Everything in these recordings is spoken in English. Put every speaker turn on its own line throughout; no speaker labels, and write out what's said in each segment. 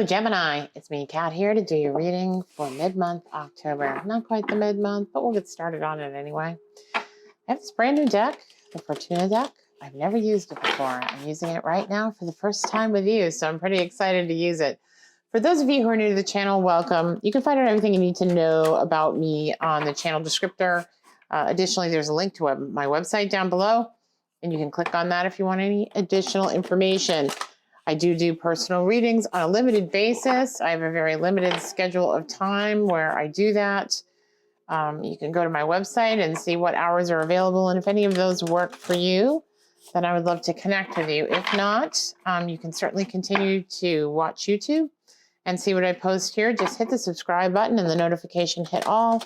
Gemini, it's me, Kat, here to do your reading for mid-month October. Not quite the mid-month, but we'll get started on it anyway. I have this brand new deck, the Fortuna deck. I've never used it before. I'm using it right now for the first time with you, so I'm pretty excited to use it. For those of you who are new to the channel, welcome. You can find out everything you need to know about me on the channel descriptor. Additionally, there's a link to my website down below, and you can click on that if you want any additional information. I do personal readings on a limited basis. I have a very limited schedule of time where I do that. You can go to my website and see what hours are available, and if any of those work for you, then I would love to connect with you. If not, you can certainly continue to watch YouTube and see what I post here. Just hit the subscribe button and the notification hit all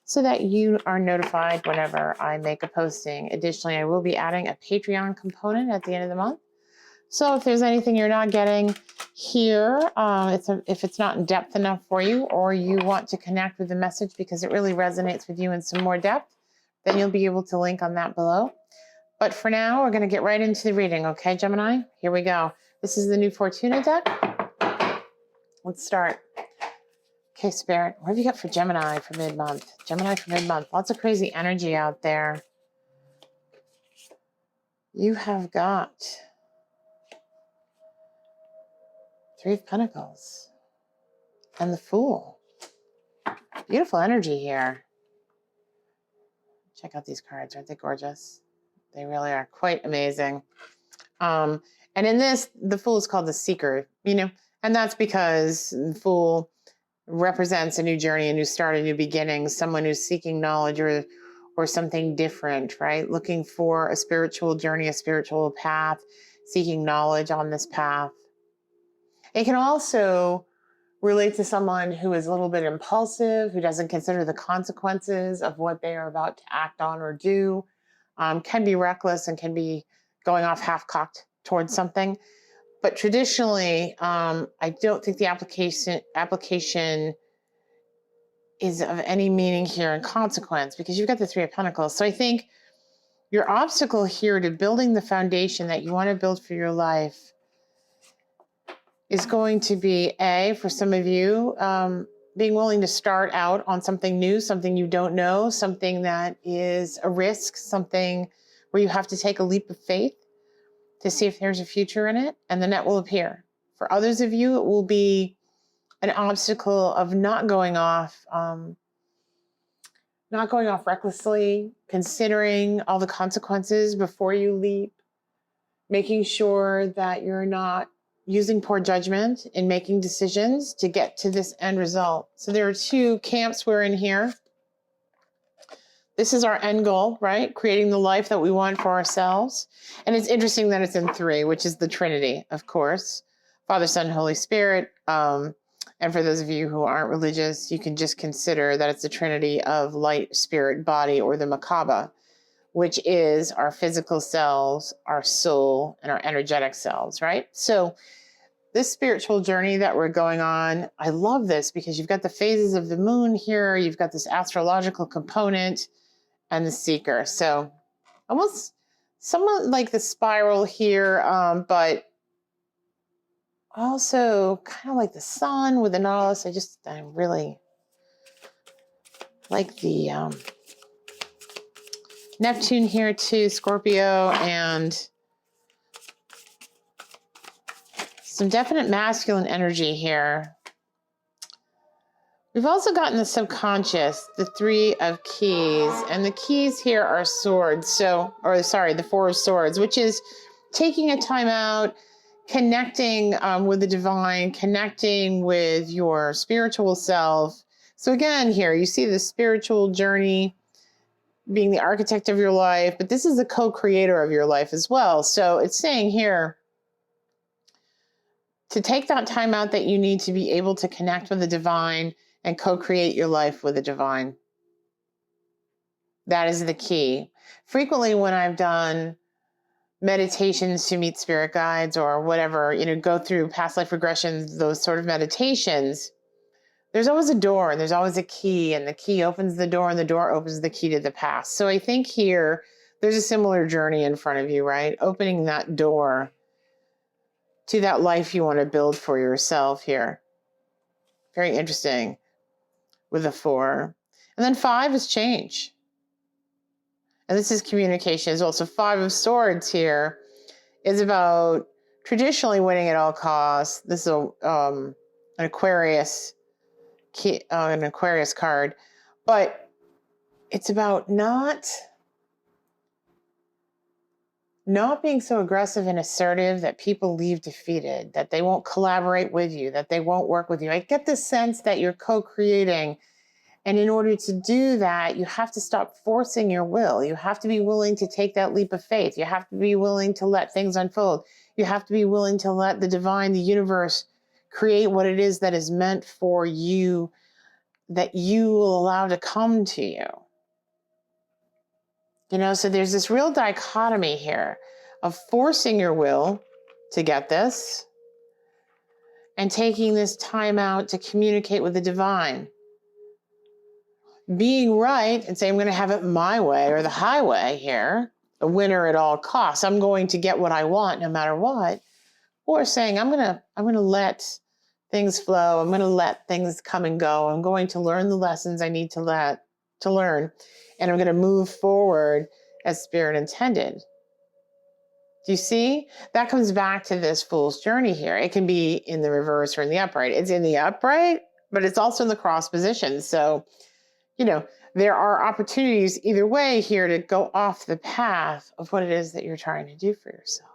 so that you are notified whenever I make a posting. Additionally, I will be adding a Patreon component at the end of the month. So if there's anything you're not getting here, if it's not in depth enough for you, or you want to connect with the message because it really resonates with you in some more depth, then you'll be able to link on that below. But for now, we're going to get right into the reading, okay, Gemini? Here we go. This is the new Fortuna deck. Let's start. Okay, Spirit, what have you got for Gemini for mid-month? Gemini for mid-month. Lots of crazy energy out there. You have got Three of Pentacles and the Fool. Beautiful energy here. Check out these cards. Aren't they gorgeous? They really are quite amazing. And in this, the Fool is called the Seeker, and that's because the Fool represents a new journey, a new start, a new beginning, someone who's seeking knowledge or something different, right? Looking for a spiritual journey, a spiritual path, seeking knowledge on this path. It can also relate to someone who is a little bit impulsive, who doesn't consider the consequences of what they are about to act on or do, can be reckless and can be going off half-cocked towards something. But traditionally, I don't think the application is of any meaning here in consequence because you've got the Three of Pentacles. So I think your obstacle here to building the foundation that you want to build for your life is going to be for some of you, being willing to start out on something new, something you don't know, something that is a risk, something where you have to take a leap of faith to see if there's a future in it, and the net will appear. For others of you, it will be an obstacle of not going off recklessly, considering all the consequences before you leap, making sure that you're not using poor judgment in making decisions to get to this end result. So there are two camps we're in here. This is our end goal, right? Creating the life that we want for ourselves. And it's interesting that it's in three, which is the Trinity, of course. Father, Son, Holy Spirit. And for those of you who aren't religious, you can just consider that it's the Trinity of light, spirit, body, or the Macabre, which is our physical selves, our soul, and our energetic selves, right? So this spiritual journey that we're going on, I love this because you've got the phases of the moon here, you've got this astrological component, and the Seeker. So almost somewhat like the spiral here, but also kind of like the sun with the Nautilus. I really like the Neptune here too, Scorpio, and some definite masculine energy here. We've also gotten the subconscious, the Three of Keys, and the keys here are swords. The Four of Swords, which is taking a time out, connecting with the divine, connecting with your spiritual self. So again, here you see the spiritual journey being the architect of your life, but this is the co-creator of your life as well. So it's saying here to take that time out that you need to be able to connect with the divine and co-create your life with the divine. That is the key. Frequently when I've done meditations to meet spirit guides or whatever, go through past life regressions, those sort of meditations, there's always a door and there's always a key, and the key opens the door and the door opens the key to the past. So I think here there's a similar journey in front of you, right? Opening that door to that life you want to build for yourself here. Very interesting with the 4. And then 5 is change. And this is communication as well. So 5 of Swords here is about traditionally winning at all costs. This is an Aquarius card, but it's about not being so aggressive and assertive that people leave defeated, that they won't collaborate with you, that they won't work with you. I get the sense that you're co-creating. And in order to do that, you have to stop forcing your will. You have to be willing to take that leap of faith. You have to be willing to let things unfold. You have to be willing to let the divine, the universe, create what it is that is meant for you, that you will allow to come to you. You know, so there's this real dichotomy here of forcing your will to get this and taking this time out to communicate with the divine. Being right and saying, I'm going to have it my way or the highway here, a winner at all costs. I'm going to get what I want no matter what. Or saying, I'm going to let things flow. I'm going to let things come and go. I'm going to learn the lessons I need to learn. And I'm going to move forward as Spirit intended. Do you see? That comes back to this Fool's journey here. It can be in the reverse or in the upright. It's in the upright, but it's also in the cross position. So, you know, there are opportunities either way here to go off the path of what it is that you're trying to do for yourself.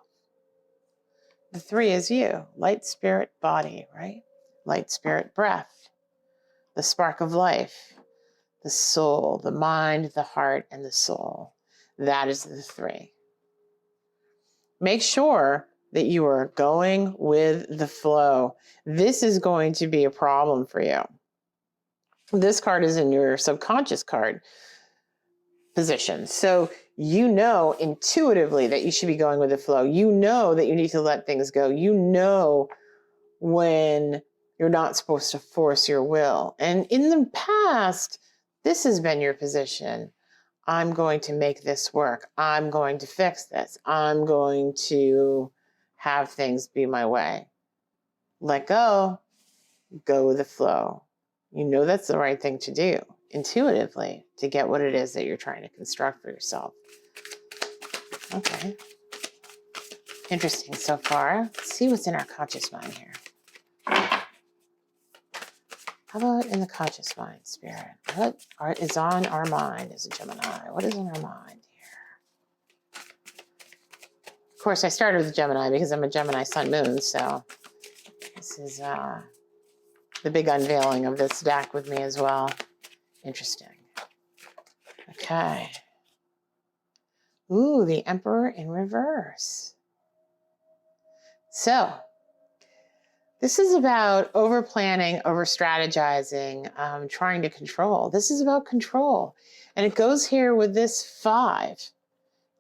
The 3 is you, light, spirit, body, right? Light, spirit, breath, the spark of life, the soul, the mind, the heart, and the soul. That is the 3. Make sure that you are going with the flow. This is going to be a problem for you. This card is in your subconscious card position. So you know intuitively that you should be going with the flow. You know that you need to let things go. You know when you're not supposed to force your will. And in the past, this has been your position. I'm going to make this work. I'm going to fix this. I'm going to have things be my way. Let go. Go with the flow. You know that's the right thing to do intuitively to get what it is that you're trying to construct for yourself. Okay. Interesting so far. Let's see what's in our conscious mind here. How about in the conscious mind, Spirit? What is on our mind as a Gemini? What is on our mind here? Of course, I started with Gemini because I'm a Gemini Sun Moon, so this is the big unveiling of this deck with me as well. Interesting. Okay. Ooh, the Emperor in reverse. So, this is about over-planning, over-strategizing, trying to control. This is about control. And it goes here with this 5.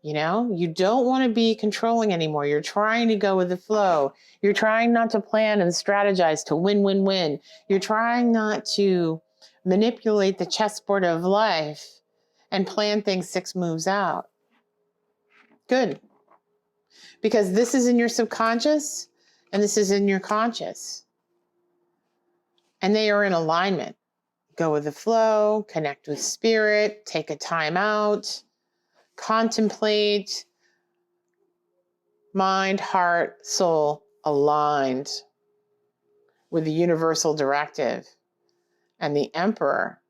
You know, you don't want to be controlling anymore. You're trying to go with the flow. You're trying not to plan and strategize to win, win, win. You're trying not to manipulate the chessboard of life and plan things 6 moves out. Good. Because this is in your subconscious and this is in your conscious. And they are in alignment. Go with the flow, connect with spirit, take a time out, contemplate, mind, heart, soul aligned with the universal directive. And the Emperor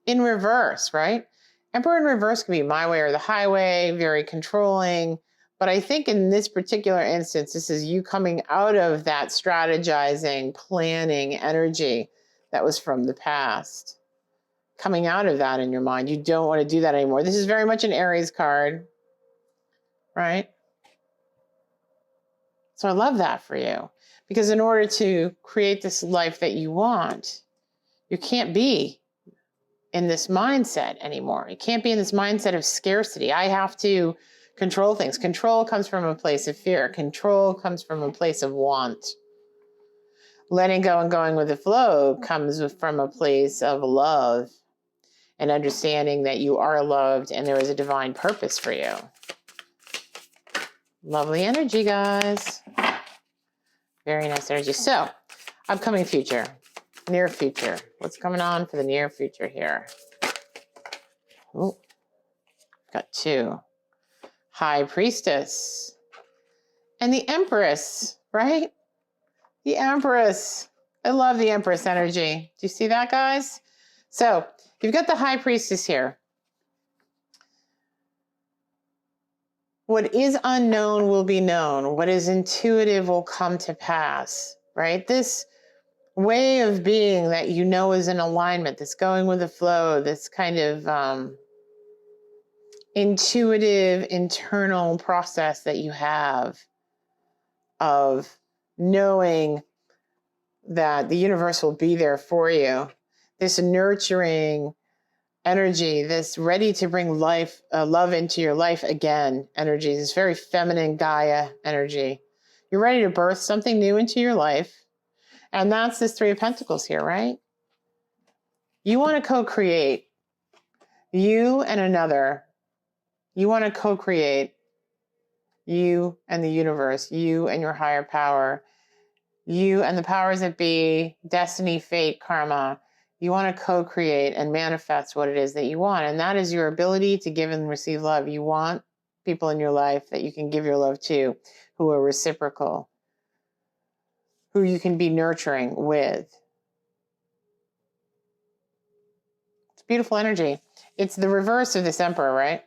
in reverse, right? Emperor in reverse can be my way or the highway, very controlling. But I think in this particular instance, this is you coming out of that strategizing, planning energy that was from the past. Coming out of that in your mind. You don't want to do that anymore. This is very much an Aries card, right? So I love that for you. Because in order to create this life that you want, you can't be in this mindset anymore. You can't be in this mindset of scarcity. I have to control things. Control comes from a place of fear. Control comes from a place of want. Letting go and going with the flow comes from a place of love and understanding that you are loved and there is a divine purpose for you. Lovely energy, guys. Very nice energy. So, upcoming future, near future. What's coming on for the near future here? Oh, got 2. High Priestess. And the Empress, right? The Empress. I love the Empress energy. Do you see that, guys? So, you've got the High Priestess here. What is unknown will be known. What is intuitive will come to pass, right? This way of being that you know is in alignment, this going with the flow, this kind of intuitive internal process that you have of knowing that the universe will be there for you. This nurturing energy, this ready to bring life, love into your life again energy, this very feminine Gaia energy. You're ready to birth something new into your life. And that's this 3 of Pentacles here, right? You want to co-create. You and another. You want to co-create. You and the universe. You and your higher power. You and the powers that be, destiny, fate, karma. You want to co-create and manifest what it is that you want. And that is your ability to give and receive love. You want people in your life that you can give your love to who are reciprocal, who you can be nurturing with. It's beautiful energy. It's the reverse of this Emperor, right?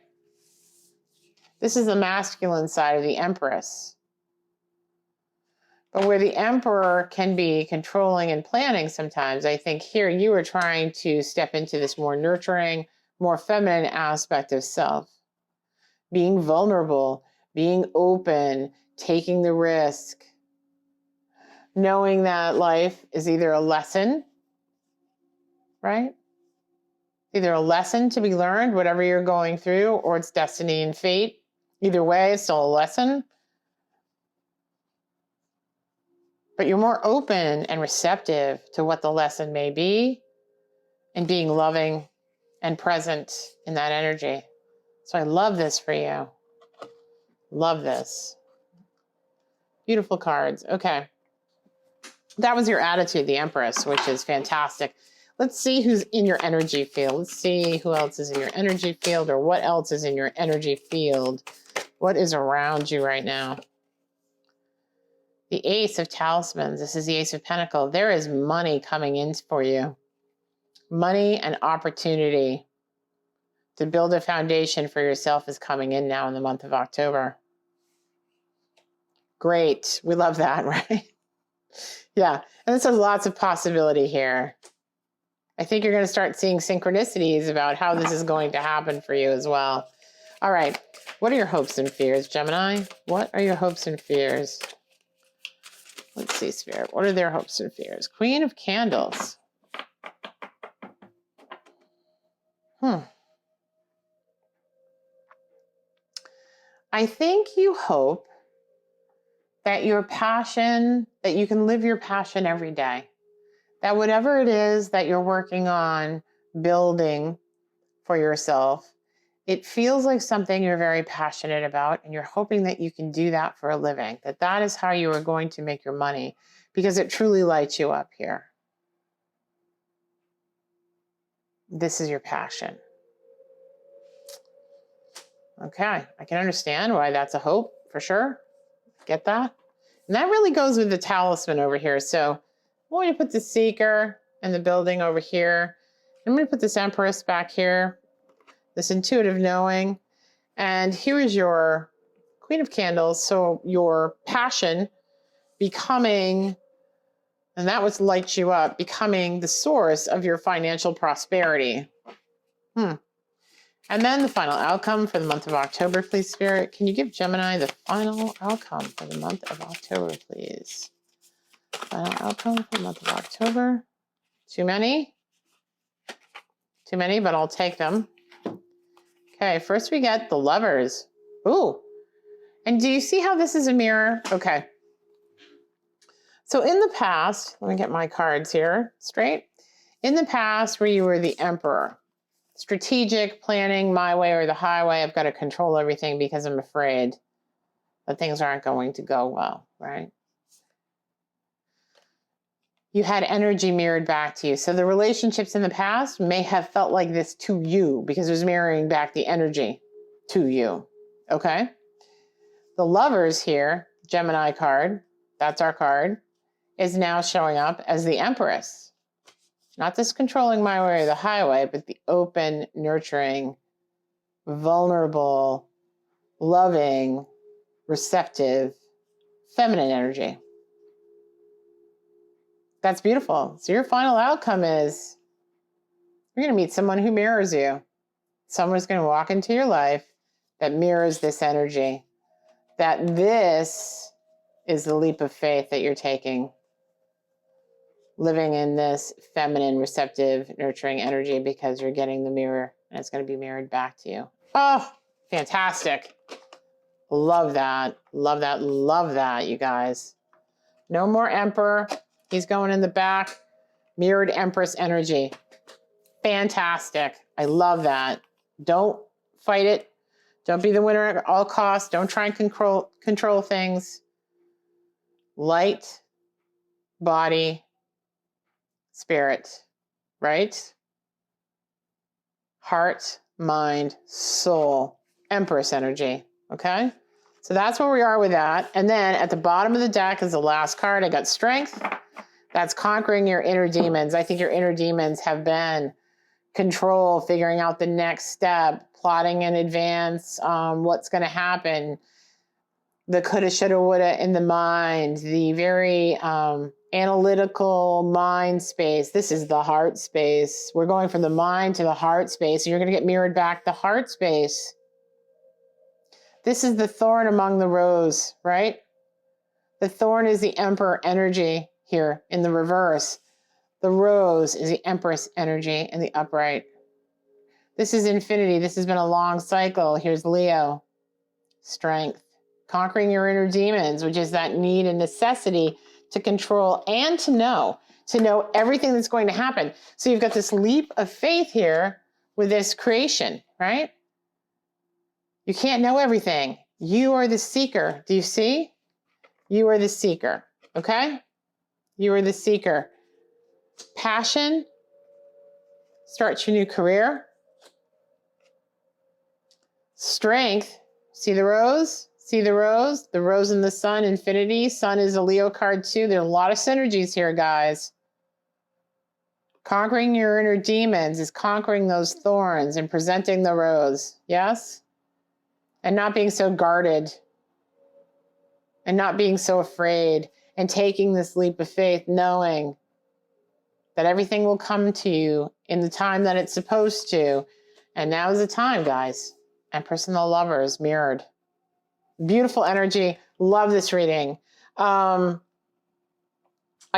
This is the masculine side of the Empress. But where the Emperor can be controlling and planning sometimes, I think here you are trying to step into this more nurturing, more feminine aspect of self. Being vulnerable, being open, taking the risk, knowing that life is either a lesson, right? Either a lesson to be learned, whatever you're going through, or it's destiny and fate. Either way, it's still a lesson. But you're more open and receptive to what the lesson may be and being loving and present in that energy. So I love this for you. Love this. Beautiful cards. Okay. That was your attitude, the Empress, which is fantastic. Let's see who's in your energy field. Let's see who else is in your energy field, or what else is in your energy field. What is around you right now? The Ace of Talismans. This is the Ace of Pentacles. There is money coming in for you. Money and opportunity to build a foundation for yourself is coming in now in the month of October. Great. We love that, right? Yeah. And this has lots of possibility here. I think you're going to start seeing synchronicities about how this is going to happen for you as well. All right. What are your hopes and fears, Gemini? What are your hopes and fears? Let's see, Spirit. What are their hopes and fears? Queen of Candles. I think you hope that your passion, that you can live your passion every day. That whatever it is that you're working on building for yourself, it feels like something you're very passionate about, and you're hoping that you can do that for a living, that is how you are going to make your money, because it truly lights you up here. This is your passion. Okay, I can understand why that's a hope, for sure. Get that? And that really goes with the talisman over here. So I'm going to put the Seeker and the building over here. I'm going to put this Empress back here, this intuitive knowing. And here is your Queen of Candles. So your passion becoming, and that was lights you up, becoming the source of your financial prosperity. And then the final outcome for the month of October, please, Spirit. Can you give Gemini the final outcome for the month of October, please? Final outcome for the month of October. Too many? Too many, but I'll take them. Okay, first we get the Lovers. Ooh. And do you see how this is a mirror? Okay. So in the past, let me get my cards here straight. In the past, where you were the Emperor, strategic, planning, my way or the highway, I've got to control everything because I'm afraid that things aren't going to go well, right? you had energy mirrored back to you. So the relationships in the past may have felt like this to you because it was mirroring back the energy to you. Okay? The Lovers here, Gemini card, that's our card, is now showing up as the Empress. Not this controlling my way or the highway, but the open, nurturing, vulnerable, loving, receptive, feminine energy. That's beautiful. So your final outcome is you're going to meet someone who mirrors you. Someone's going to walk into your life that mirrors this energy. That this is the leap of faith that you're taking. Living in this feminine, receptive, nurturing energy because you're getting the mirror and it's going to be mirrored back to you. Oh, fantastic. Love that. Love that. Love that, you guys. No more Emperor. He's going in the back. Mirrored Empress energy. Fantastic. I love that. Don't fight it. Don't be the winner at all costs. Don't try and control things. Light, body, spirit, right? Heart, mind, soul, Empress energy, okay? So that's where we are with that. And then at the bottom of the deck is the last card. I got Strength. That's conquering your inner demons. I think your inner demons have been control, figuring out the next step, plotting in advance, what's going to happen, the coulda, shoulda, woulda in the mind, the very analytical mind space. This is the heart space. We're going from the mind to the heart space. And you're going to get mirrored back the heart space. This is the thorn among the rose, right? The thorn is the Emperor energy here in the reverse. The rose is the Empress energy in the upright. This is infinity. This has been a long cycle. Here's Leo. Strength. Conquering your inner demons, which is that need and necessity to control and to know everything that's going to happen. So you've got this leap of faith here with this creation, right? You can't know everything. You are the seeker. Do you see? You are the seeker, okay? You are the seeker. Passion starts your new career. Strength, see the rose? See the rose? The rose and the sun, infinity. Sun is a Leo card too. There are a lot of synergies here, guys. Conquering your inner demons is conquering those thorns and presenting the rose. Yes? And not being so guarded. And not being so afraid. And taking this leap of faith, knowing that everything will come to you in the time that it's supposed to. And now is the time, guys. Empress and the Lovers mirrored. Beautiful energy. Love this reading. I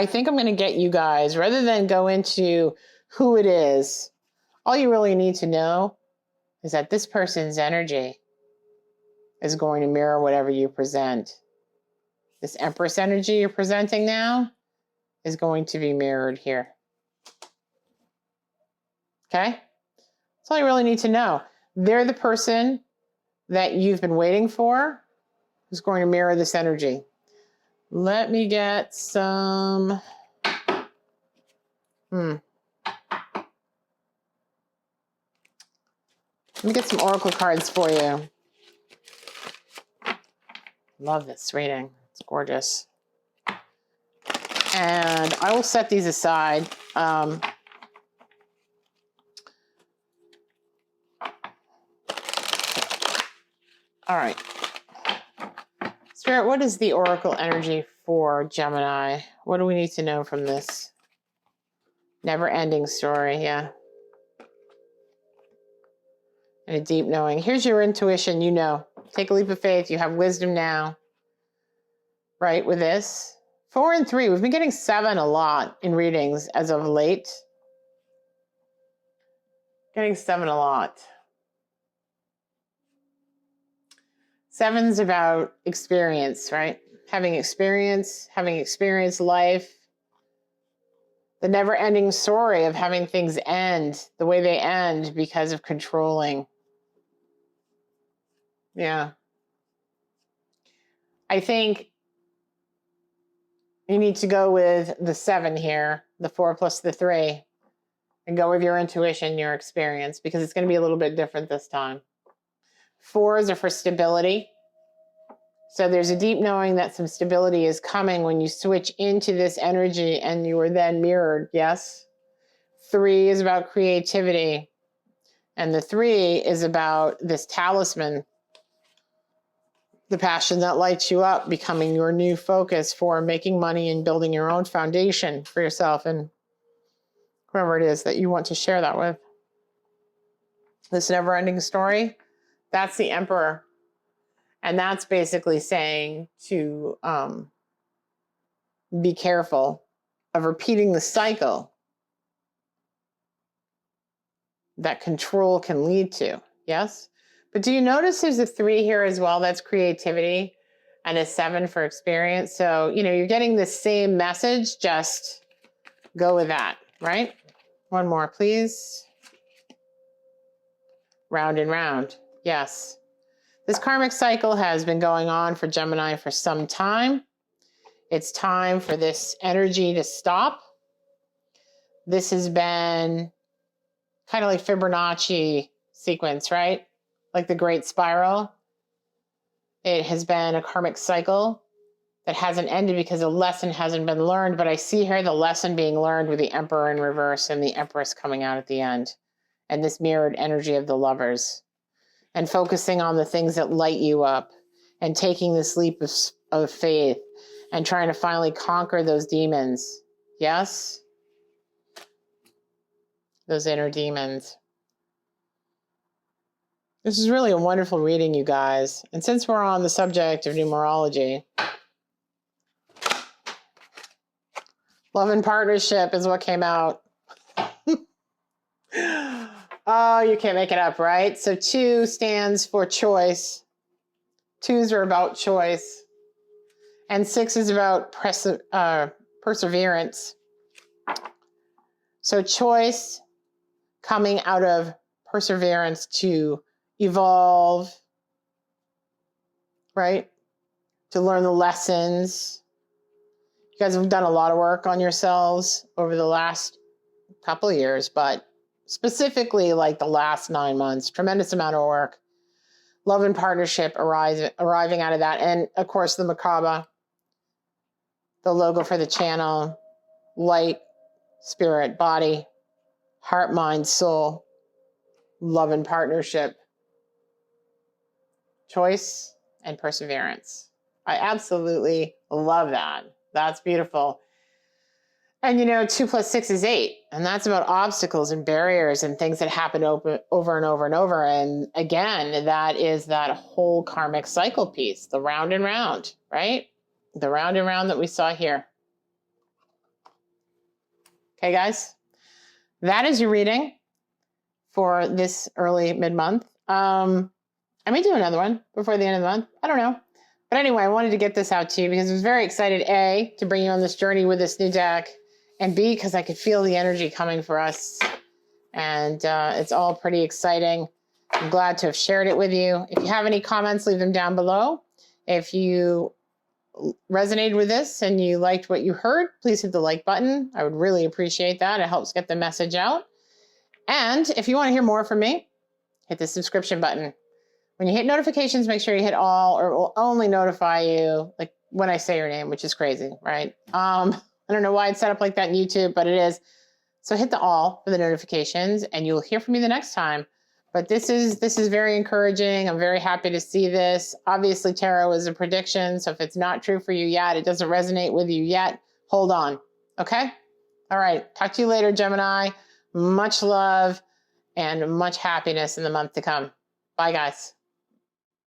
think I'm going to get you guys, rather than go into who it is, all you really need to know is that this person's energy is going to mirror whatever you present. This Empress energy you're presenting now is going to be mirrored here. Okay? That's all you really need to know. They're the person that you've been waiting for who's going to mirror this energy. Let me get some... Let me get some oracle cards for you. Love this reading. It's gorgeous. And I will set these aside. All right. Spirit, what is the oracle energy for Gemini? What do we need to know from this never-ending story? Yeah. And a deep knowing. Here's your intuition. You know. Take a leap of faith. You have wisdom now. Right, with this. 4 and 3. We've been getting 7 a lot in readings as of late. Getting 7 a lot. 7's about experience, right? Having experienced life. The never-ending story of having things end the way they end because of controlling. Yeah. I think You need to go with the 7 here, the 4 plus the 3, and go with your intuition, your experience, because it's going to be a little bit different this time. 4s are for stability. So there's a deep knowing that some stability is coming when you switch into this energy and you are then mirrored. Yes. 3 is about creativity. And the 3 is about this talisman, the passion that lights you up, becoming your new focus for making money and building your own foundation for yourself and whoever it is that you want to share that with. This never-ending story, that's the Emperor. And that's basically saying to be careful of repeating the cycle that control can lead to. Yes? But do you notice there's a 3 here as well? That's creativity, and a 7 for experience. So, you're getting the same message, just go with that, right? One more, please. Round and round. Yes. This karmic cycle has been going on for Gemini for some time. It's time for this energy to stop. This has been kind of like Fibonacci sequence, right? Like the Great Spiral. It has been a karmic cycle that hasn't ended because a lesson hasn't been learned. But I see here the lesson being learned with the Emperor in reverse and the Empress coming out at the end. And this mirrored energy of the Lovers. And focusing on the things that light you up. And taking this leap of faith. And trying to finally conquer those demons. Yes? Those inner demons. This is really a wonderful reading, you guys. And since we're on the subject of numerology, love and partnership is what came out. Oh, you can't make it up, right? So 2 stands for choice. 2s are about choice. And 6 is about perseverance. So choice coming out of perseverance to evolve, right? To learn the lessons. You guys have done a lot of work on yourselves over the last couple of years, but specifically like the last 9 months, tremendous amount of work. Love and partnership arriving out of that. And of course, the Macabre, the logo for the channel, light, spirit, body, heart, mind, soul, love and partnership, choice and perseverance. I absolutely love that. That's beautiful. And 2 plus 6 is 8. And that's about obstacles and barriers and things that happen over and over and over. And again, that is that whole karmic cycle piece, the round and round, right? The round and round that we saw here. Okay, guys, that is your reading for this early mid-month. I may do another one before the end of the month. I don't know. But anyway, I wanted to get this out to you because I was very excited, A, to bring you on this journey with this new deck, and B, because I could feel the energy coming for us. And it's all pretty exciting. I'm glad to have shared it with you. If you have any comments, leave them down below. If you resonated with this and you liked what you heard, please hit the like button. I would really appreciate that. It helps get the message out. And if you want to hear more from me, hit the subscription button. When you hit notifications, make sure you hit all, or it will only notify you like when I say your name, which is crazy, right? I don't know why it's set up like that in YouTube, but it is. So hit the all for the notifications and you'll hear from me the next time. But this is very encouraging. I'm very happy to see this. Obviously, tarot is a prediction. So if it's not true for you yet, it doesn't resonate with you yet, hold on. Okay? All right. Talk to you later, Gemini. Much love and much happiness in the month to come. Bye, guys.